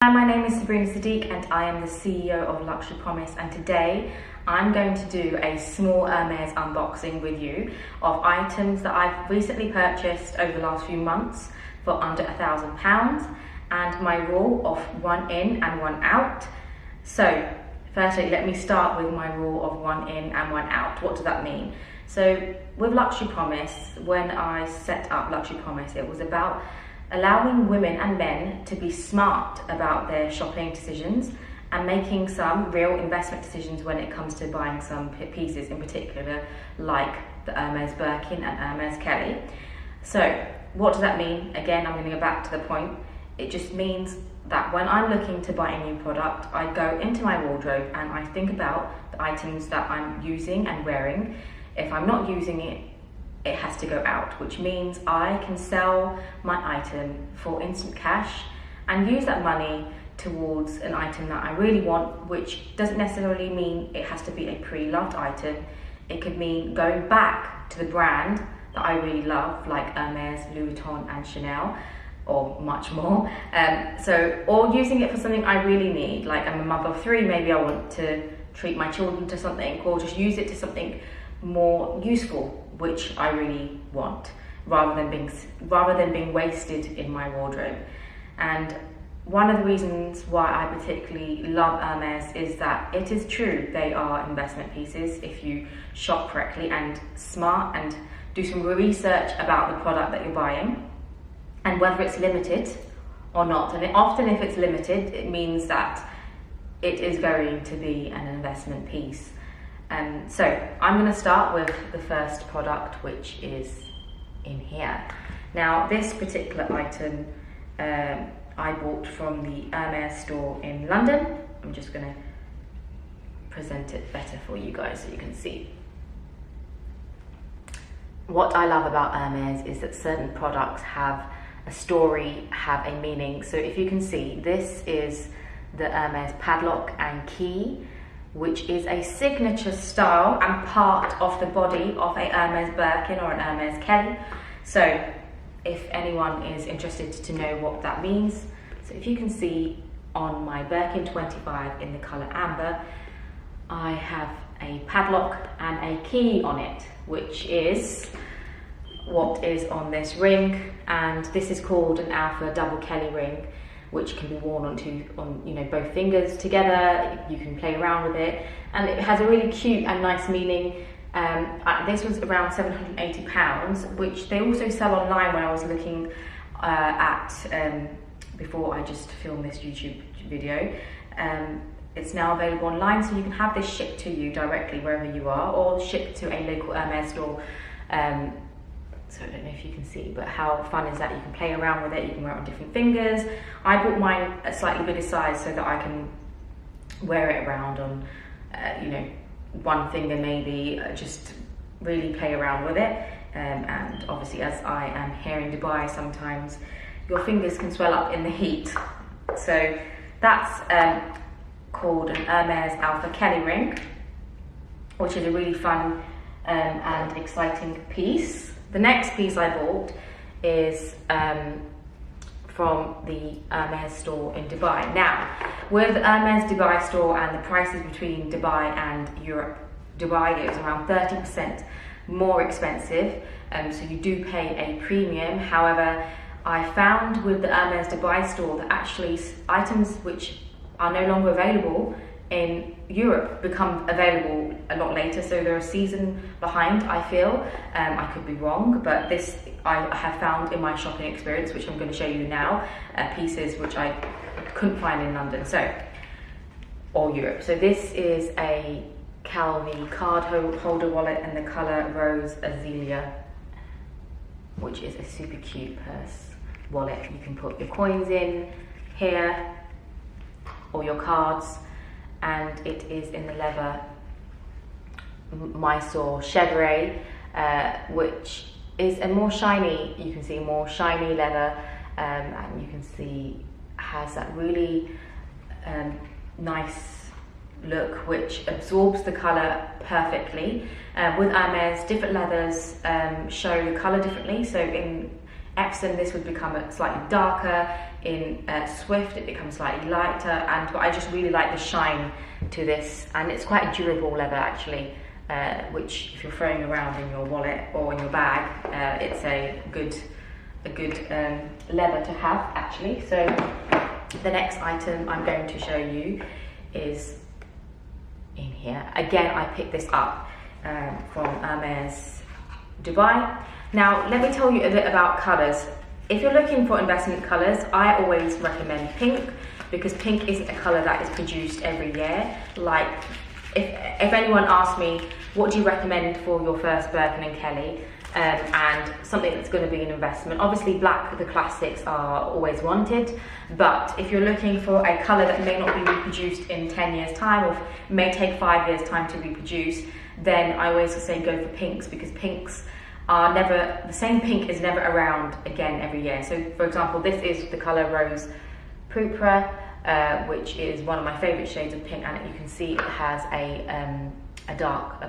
Hi, my name is Sabrina Sadiq and I am the CEO of Luxury Promise, and today I'm going to do a small Hermes unboxing with you of items that I've recently purchased over the last few months for under £1,000 and my rule of one in and one out. So firstly, let me start with my rule of one in and one out. What does that mean? So with Luxury Promise, when I set up Luxury Promise, it was about allowing women and men to be smart about their shopping decisions and making some real investment decisions when it comes to buying some pieces, in particular like the Hermes Birkin and Hermes Kelly. So what does that mean? Again, I'm going to go back to the point. It just means that when I'm looking to buy a new product, I go into my wardrobe and I think about the items that I'm using and wearing. If I'm not using it, it has to go out, which means I can sell my item for instant cash and use that money towards an item that I really want, which doesn't necessarily mean it has to be a pre-loved item. It could mean going back to the brand that I really love, like Hermes, Louis Vuitton and Chanel, or much more. Or using it for something I really need, like I'm a mother of three, maybe I want to treat my children to something, or just use it to something more useful, which I really want, rather than being wasted in my wardrobe. And one of the reasons why I particularly love Hermes is that it is true, they are investment pieces if you shop correctly and smart and do some research about the product that you're buying and whether it's limited or not. And often if it's limited, it means that it is going to be an investment piece. So I'm going to start with the first product, which is in here. Now, this particular item I bought from the Hermes store in London. I'm just going to present it better for you guys so you can see. What I love about Hermes is that certain products have a story, have a meaning. So if you can see, this is the Hermes padlock and key, which is a signature style and part of the body of a Hermes Birkin or an Hermes Kelly. So if anyone is interested to know what that means, so if you can see on my Birkin 25 in the color amber, I have a padlock and a key on it, which is what is on this ring, and this is called an Alpha Double Kelly ring, which can be worn on both fingers together. You can play around with it, and it has a really cute and nice meaning. This was around £780, which they also sell online when I was looking before I just filmed this YouTube video. It's now available online, so you can have this shipped to you directly wherever you are, or shipped to a local Hermes store. So I don't know if you can see, but how fun is that? You can play around with it, you can wear it on different fingers. I bought mine a slightly bigger size so that I can wear it around on, one finger maybe, just really play around with it. And obviously, as I am here in Dubai, sometimes your fingers can swell up in the heat. So that's called an Hermes Alpha Kelly ring, which is a really fun and exciting piece. The next piece I bought is from the Hermes store in Dubai. Now, with the Hermes Dubai store and the prices between Dubai and Europe, Dubai is around 30% more expensive, so you do pay a premium. However, I found with the Hermes Dubai store that actually items which are no longer available in Europe become available a lot later, so they're a season behind, I feel. I could be wrong, but this I have found in my shopping experience, which I'm going to show you now, pieces which I couldn't find in London or Europe. So this is a Calvi card holder wallet in the color Rose Azalea, which is a super cute purse wallet. You can put your coins in here or your cards, and it is in the leather Mysore chevre, which is a more shiny, you can see more shiny leather, and you can see has that really nice look which absorbs the color perfectly. With Hermes, different leathers show the color differently, so in Epsom, this would become slightly darker. In Swift, it becomes slightly lighter, but I just really like the shine to this, and it's quite a durable leather actually, which if you're throwing around in your wallet or in your bag, it's a good leather to have actually. So the next item I'm going to show you is in here. Again, I picked this up from Hermes Dubai. Now, let me tell you a bit about colours. If you're looking for investment colours, I always recommend pink, because pink isn't a colour that is produced every year. Like, if anyone asks me, what do you recommend for your first Birkin and Kelly, and something that's going to be an investment, obviously black, the classics are always wanted, but if you're looking for a colour that may not be reproduced in 10 years time, or may take 5 years time to reproduce, then I always say go for pinks, because pinks are never, the same pink is never around again every year. So for example, this is the colour Rose Cupra, which is one of my favourite shades of pink, and you can see it has a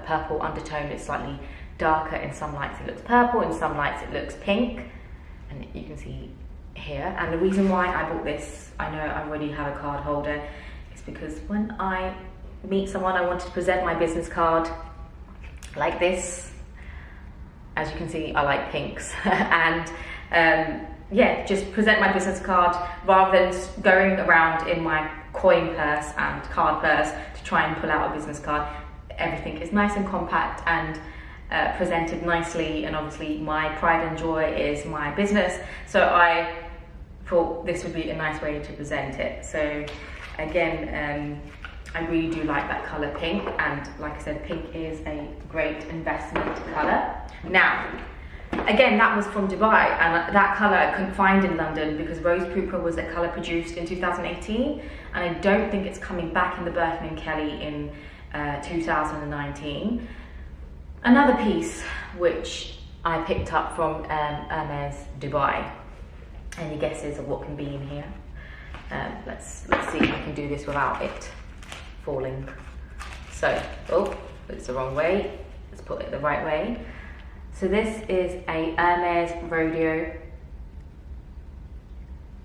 purple undertone. It's slightly darker. In some lights it looks purple, in some lights it looks pink, and you can see here. And the reason why I bought this, I know I already have a card holder, is because when I meet someone, I wanted to present my business card like this. As you can see, I like pinks, and yeah, just present my business card rather than going around in my coin purse and card purse to try and pull out a business card. Everything is nice and compact and presented nicely, and obviously my pride and joy is my business, so I thought this would be a nice way to present it. So again, I really do like that colour pink, and like I said, pink is a great investment colour. Now, again, that was from Dubai, and that colour I couldn't find in London because Rose Cupra was a colour produced in 2018, and I don't think it's coming back in the Birkin and Kelly in 2019. Another piece which I picked up from Hermes Dubai. Any guesses of what can be in here? Let's see if I can do this without it falling. So, oh, it's the wrong way. Let's put it the right way. So this is a Hermes Rodeo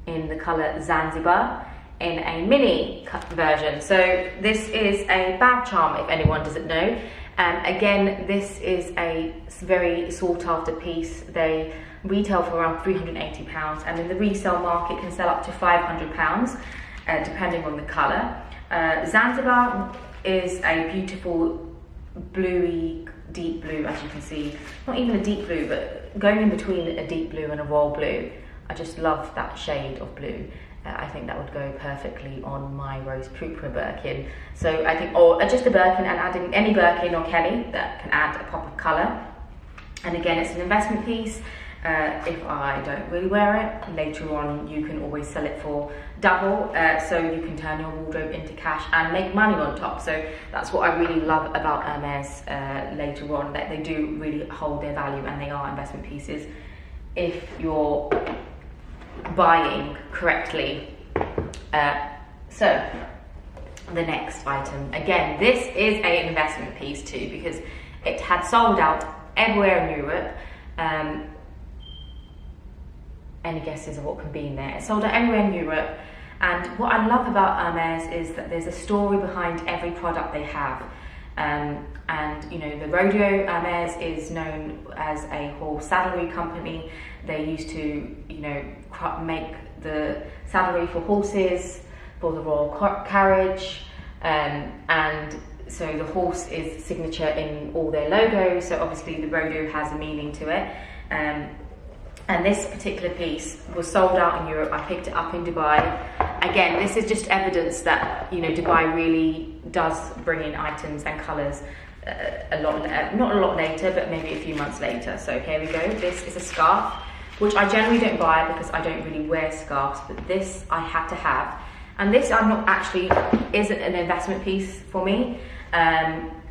in the colour Zanzibar in a mini version. So this is a bag charm, if anyone doesn't know. Again, this is a very sought after piece. They retail for around £380, and in the resale market can sell up to £500, depending on the colour. Zanzibar is a beautiful bluey, deep blue, as you can see. Not even a deep blue, but going in between a deep blue and a royal blue. I just love that shade of blue. I think that would go perfectly on my Rose Cupra Birkin. So I think, or just a Birkin, and adding any Birkin or Kelly that can add a pop of colour. And again, it's an investment piece. If I don't really wear it, later on you can always sell it for double, so you can turn your wardrobe into cash and make money on top. So that's what I really love about Hermes later on, that they do really hold their value, and they are investment pieces if you're buying correctly. So the next item, again, this is an investment piece too, because it had sold out everywhere in Europe. Any guesses of what can be in there? It sold out everywhere in Europe, and what I love about Hermes is that there's a story behind every product they have. And you know, the Rodeo, Hermes is known as a horse saddlery company. They used to, you know, make the saddlery for horses, for the royal carriage, and so the horse is signature in all their logos, so obviously the Rodeo has a meaning to it. And this particular piece was sold out in Europe. I picked it up in Dubai. Again, this is just evidence that, you know, Dubai really does bring in items and colours not a lot later, but maybe a few months later. So here we go. This is a scarf, which I generally don't buy because I don't really wear scarves, but this I had to have. And this I'm not actually isn't an investment piece for me,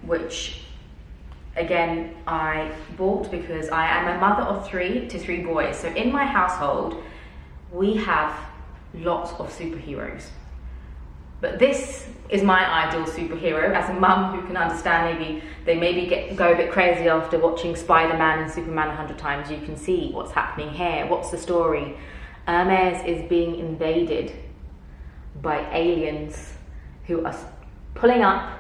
which again I bought because I am a mother of 3 boys. So in my household we have lots of superheroes. But this is my ideal superhero. As a mum who can understand, maybe go a bit crazy after watching Spider-Man and Superman 100 times. You can see what's happening here. What's the story? Hermes is being invaded by aliens who are pulling up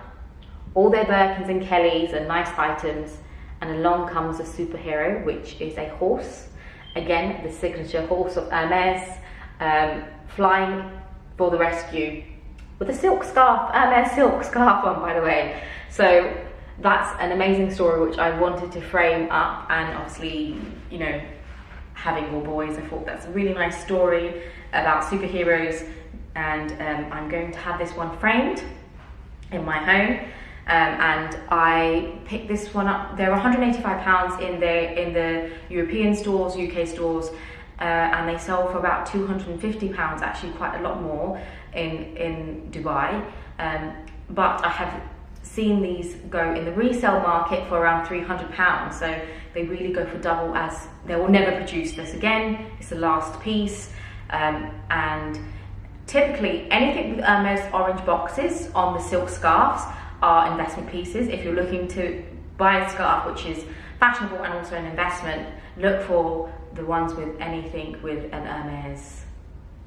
all their Birkins and Kellys and nice items, and along comes a superhero, which is a horse. Again, the signature horse of Hermes, flying for the rescue with a silk scarf, Hermes silk scarf on, by the way. So that's an amazing story which I wanted to frame up, and obviously, you know, having all boys, I thought that's a really nice story about superheroes, and I'm going to have this one framed in my home. And I picked this one up. They're £185 in the European stores, UK stores, and they sell for about £250, actually quite a lot more in Dubai. But I have seen these go in the resale market for around £300, so they really go for double, as they will never produce this again. It's the last piece, and typically anything with Hermes orange boxes on the silk scarves are investment pieces. If you're looking to buy a scarf which is fashionable and also an investment, look for the ones with anything with an Hermes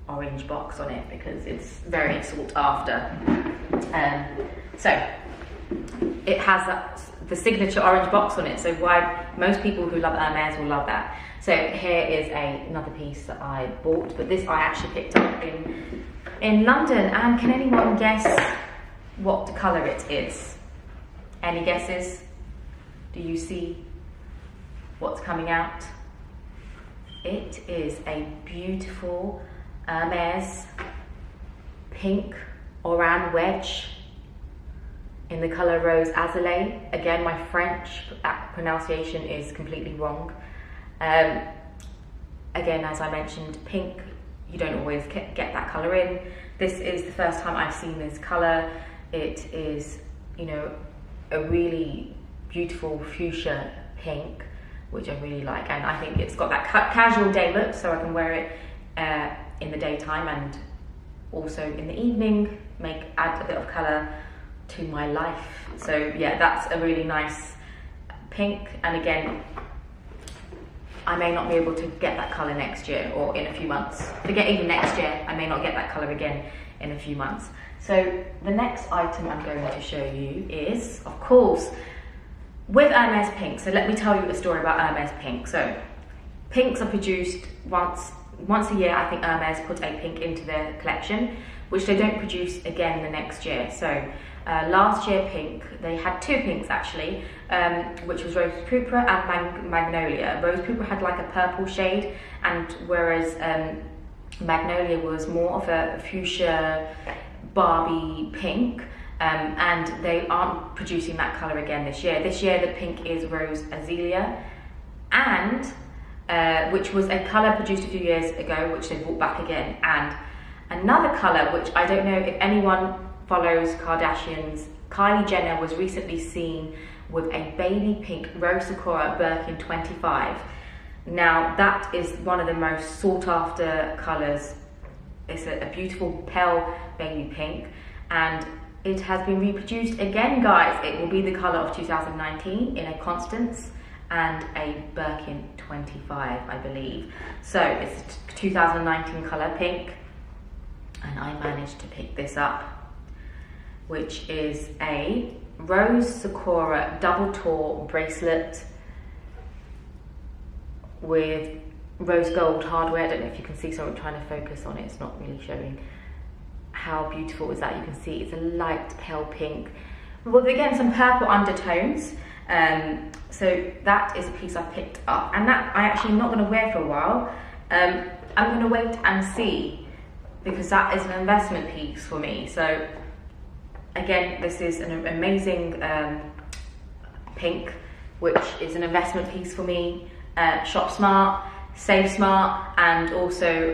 orange box on it, because it's very sought after. So it has the signature orange box on it, so why most people who love Hermes will love that. So here is another piece that I bought, but this I actually picked up in London. And can anyone guess what colour it is? Any guesses? Do you see what's coming out? It is a beautiful Hermes pink oran wedge in the colour rose Azalea. Again, my French pronunciation is completely wrong. Again, as I mentioned, pink, you don't always get that colour in. This is the first time I've seen this colour. It is, you know, a really beautiful fuchsia pink, which I really like, and I think it's got that casual day look, so I can wear it in the daytime and also in the evening, add a bit of colour to my life. So yeah, that's a really nice pink, and again, I may not be able to get that colour next year or in a few months. Forget even next year, I may not get that colour again in a few months. So the next item I'm going to show you is, of course, with Hermes pink. So let me tell you a story about Hermes pink. So pinks are produced once a year. I think Hermes put a pink into their collection, which they don't produce again the next year. So last year pink, they had two pinks actually, which was Rose Cupra and Magnolia. Rose Cupra had like a purple shade, and whereas Magnolia was more of a fuchsia Barbie pink, and they aren't producing that colour again this year. This year the pink is Rose Azalea, and which was a colour produced a few years ago, which they brought back again, and another colour which I don't know if anyone follows Kardashians. Kylie Jenner was recently seen with a baby pink Rose Sakura Birkin 25. Now that is one of the most sought after colours. It's a beautiful pale baby pink, and it has been reproduced again, guys. It will be the colour of 2019 in a Constance and a Birkin 25, I believe. So it's 2019 colour pink, and I managed to pick this up, which is a Rose Sakura double tour bracelet with rose gold hardware. I don't know if you can see, so I'm trying to focus on it. It's not really showing. How beautiful is that? You can see it's a light pale pink with, again, some purple undertones. So that is a piece I picked up, and that I actually am not going to wear for a while. I'm going to wait and see, because that is an investment piece for me. So again, this is an amazing pink, which is an investment piece for me. Shop smart, save smart, and also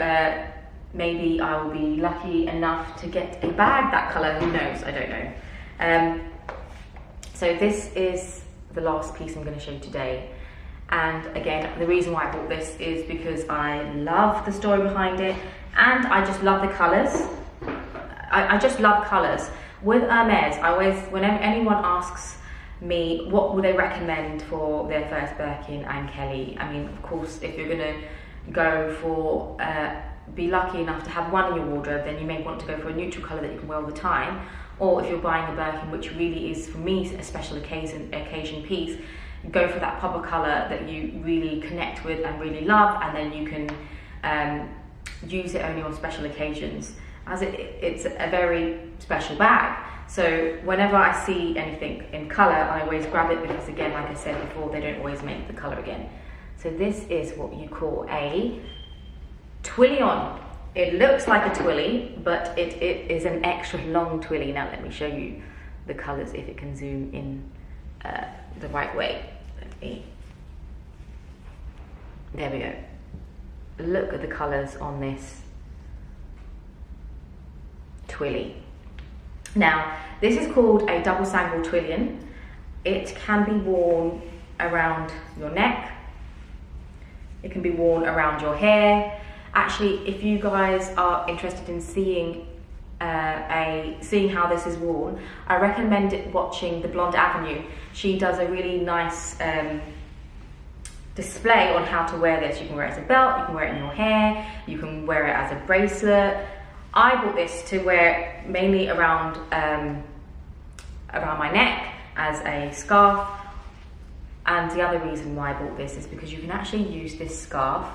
maybe I will be lucky enough to get a bag that colour, who knows, I don't know. So this is the last piece I'm going to show you today, and again, the reason why I bought this is because I love the story behind it, and I just love the colours. I just love colours. With Hermes, I always, whenever anyone asks me what would they recommend for their first Birkin and Kelly, I mean, of course, if you're gonna go for, be lucky enough to have one in your wardrobe, then you may want to go for a neutral colour that you can wear all the time. Or if you're buying a Birkin, which really is, for me, a special occasion piece, go for that pop of colour that you really connect with and really love, and then you can use it only on special occasions, as it's a very special bag. So whenever I see anything in colour, I always grab it, because again, like I said before, they don't always make the colour again. So this is what you call a twillion. It looks like a twilly, but it is an extra long twilly. Now let me show you the colours if it can zoom in the right way. There we go. Look at the colours on this twilly. Now, this is called a double sangle twillion. It can be worn around your neck. It can be worn around your hair. Actually, if you guys are interested in seeing how this is worn, I recommend watching the Blonde Avenue. She does a really nice display on how to wear this. You can wear it as a belt, you can wear it in your hair, you can wear it as a bracelet. I bought this to wear mainly around my neck as a scarf. And the other reason why I bought this is because you can actually use this scarf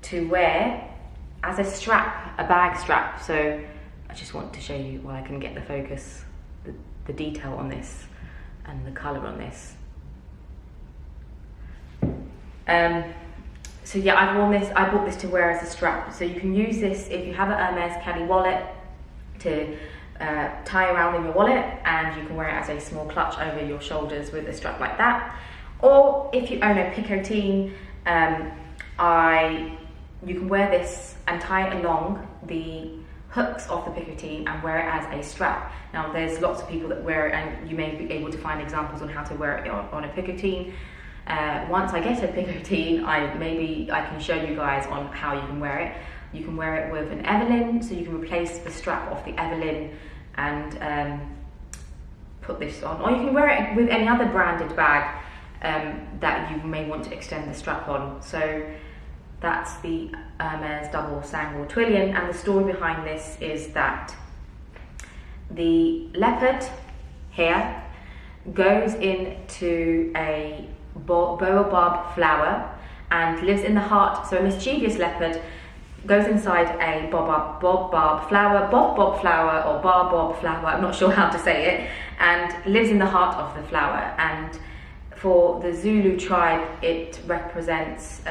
to wear as a strap, a bag strap. So I just want to show you while I can get the focus, the detail on this and the colour on this. So yeah, I bought this to wear as a strap. So you can use this if you have a Hermes Kelly wallet to tie around in your wallet, and you can wear it as a small clutch over your shoulders with a strap like that. Or if you own a picotine, you can wear this and tie it along the hooks of the picotine and wear it as a strap. Now there's lots of people that wear it, and you may be able to find examples on how to wear it on a picotine. Once I get a picotine, I can show you guys on how you can wear it. You can wear it with an Evelyn, so you can replace the strap of the Evelyn and put this on. Or you can wear it with any other branded bag that you may want to extend the strap on. So that's the Hermes double sangle twillion, and the story behind this is that the leopard here goes into a baobab flower and lives in the heart. So a mischievous leopard goes inside a bob flower, or baobab flower, I'm not sure how to say it, and lives in the heart of the flower. And for the Zulu tribe, it represents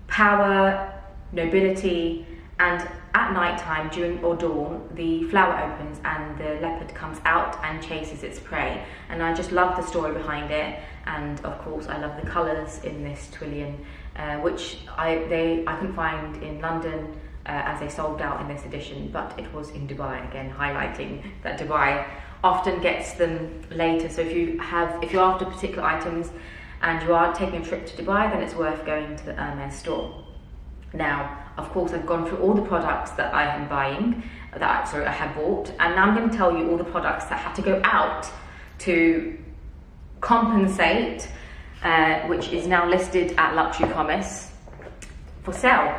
power, nobility, and at night time or dawn, the flower opens and the leopard comes out and chases its prey. And I just love the story behind it, and of course I love the colours in this twillion, which I couldn't find in London as they sold out in this edition, but it was in Dubai, again highlighting that Dubai often gets them later. So if you're after particular items and you are taking a trip to Dubai, then it's worth going to the Hermes store. Now, of course, I've gone through all the products that I am buying, I have bought, and now I'm going to tell you all the products that had to go out to compensate, which is now listed at Luxury Promise for sale.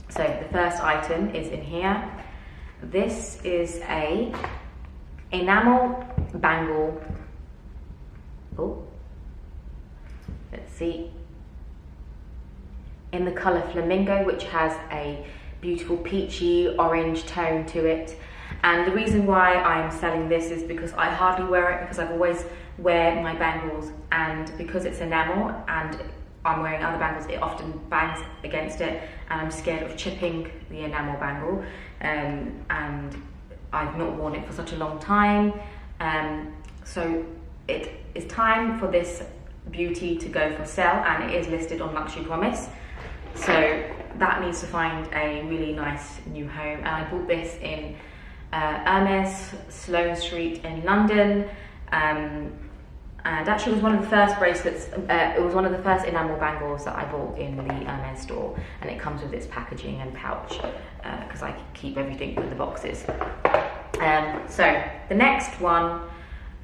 So the first item is in here. This is a enamel bangle. Oh, let's see. In the colour flamingo, which has a beautiful peachy orange tone to it. And the reason why I'm selling this is because I hardly wear it, because I've always wear my bangles, and because it's enamel and I'm wearing other bangles, it often bangs against it, and I'm scared of chipping the enamel bangle, and I've not worn it for such a long time. So it is time for this beauty to go for sale, and it is listed on Luxury Promise. So that needs to find a really nice new home, and I bought this in Hermes, Sloane Street in London. And actually it was one of the first bracelets, it was one of the first enamel bangles that I bought in the Hermes store, and it comes with its packaging and pouch because I keep everything with the boxes. So the next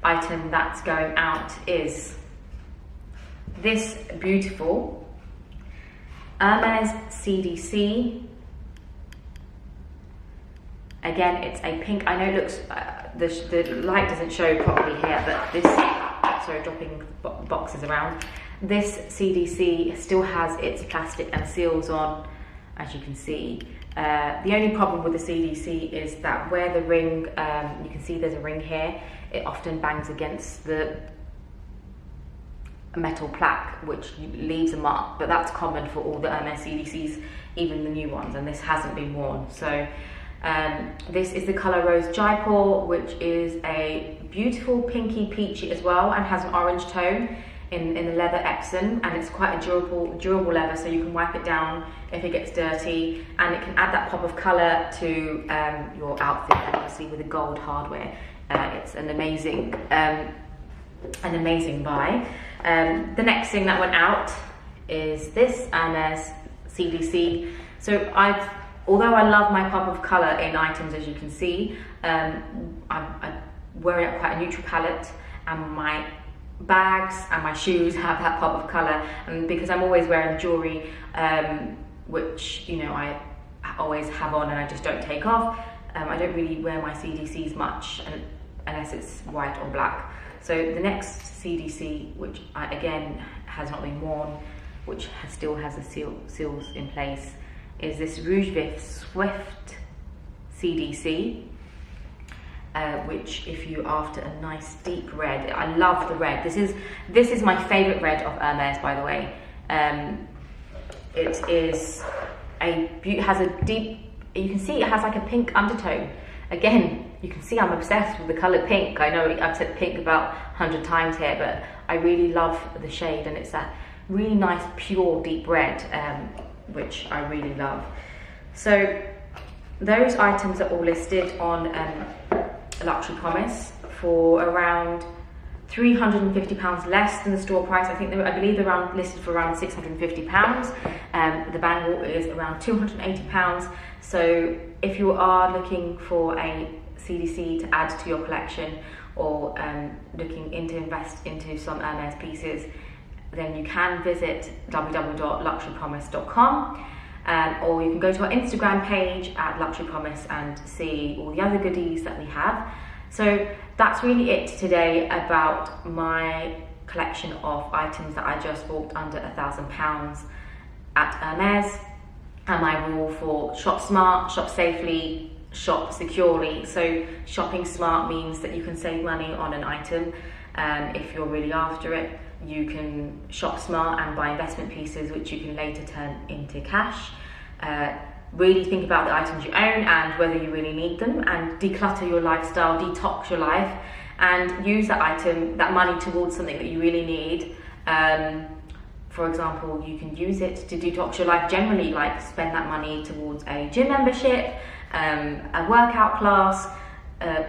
item that's going out is this beautiful Hermes CDC. Again, it's a pink. I know it looks, the light doesn't show properly here, but this, sorry, dropping boxes around. This CDC still has its plastic and seals on, as you can see. The only problem with the CDC is that where the ring, you can see there's a ring here, it often bangs against the metal plaque, which leaves a mark, but that's common for all the Hermes CDCs, even the new ones, and this hasn't been worn. So this is the colour Rose Jaipur, which is a beautiful pinky peachy as well, and has an orange tone in the leather Epsom, and it's quite a durable leather, so you can wipe it down if it gets dirty, and it can add that pop of colour to your outfit, and obviously with the gold hardware, it's an amazing buy. The next thing that went out is this Hermes CDC. So although I love my pop of colour in items, as you can see, I'm wearing quite a neutral palette, and my bags and my shoes have that pop of colour, and because I'm always wearing jewellery, which, you know, I always have on and I just don't take off, I don't really wear my CDCs much unless it's white or black. So the next CDC, which again has not been worn, which still has the seals in place, is this Rouge Vif Swift CDC, which, if you're after a nice deep red, I love the red. This is my favourite red of Hermes, by the way. It is has a deep, you can see it has like a pink undertone. Again, you can see I'm obsessed with the colour pink. I know I've said pink about 100 times here, but I really love the shade, and it's that really nice pure deep red, which I really love. So those items are all listed on Luxury Promise for around £350 less than the store price. I believe they're listed for around £650. The bangle is around £280. So if you are looking for a CDC to add to your collection, or looking into invest into some Hermes pieces, then you can visit www.luxurypromise.com, or you can go to our Instagram page at Luxury Promise and see all the other goodies that we have. So that's really it today about my collection of items that I just bought under £1,000 at Hermes, and my rule for shop smart, shop safely, shop securely. So shopping smart means that you can save money on an item if you're really after it. You can shop smart and buy investment pieces which you can later turn into cash. Really think about the items you own and whether you really need them, and declutter your lifestyle, detox your life, and use that money towards something that you really need. For example, you can use it to detox your life generally, like spend that money towards a gym membership, a workout class,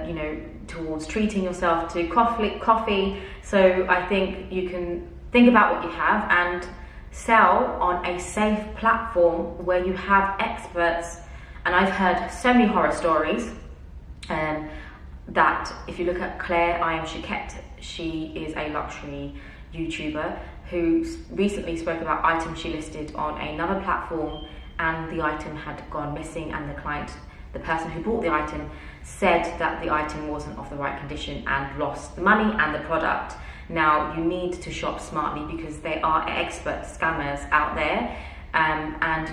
you know, towards treating yourself to coffee. So I think you can think about what you have and sell on a safe platform where you have experts. And I've heard so many horror stories that if you look at Claire I Am Chiquette, she is a luxury YouTuber who recently spoke about items she listed on another platform, and the item had gone missing, and the person who bought the item said that the item wasn't of the right condition and lost the money and the product. Now, you need to shop smartly because there are expert scammers out there, and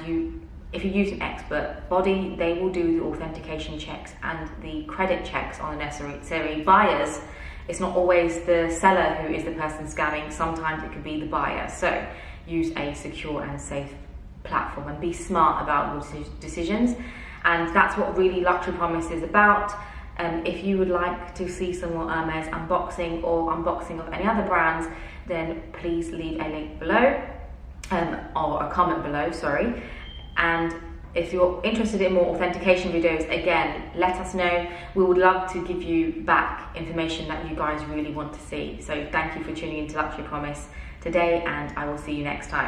if you use an expert body, they will do the authentication checks and the credit checks on the necessary buyers. It's not always the seller who is the person scamming, sometimes it could be the buyer. So use a secure and safe platform and be smart about your decisions. And that's what really Luxury Promise is about. If you would like to see some more Hermes unboxing or unboxing of any other brands, then please leave a link below, or a comment below, sorry. And If you're interested in more authentication videos, again, let us know. We would love to give you back information that you guys really want to see. So thank you for tuning into Luxury Promise today, and I will see you next time.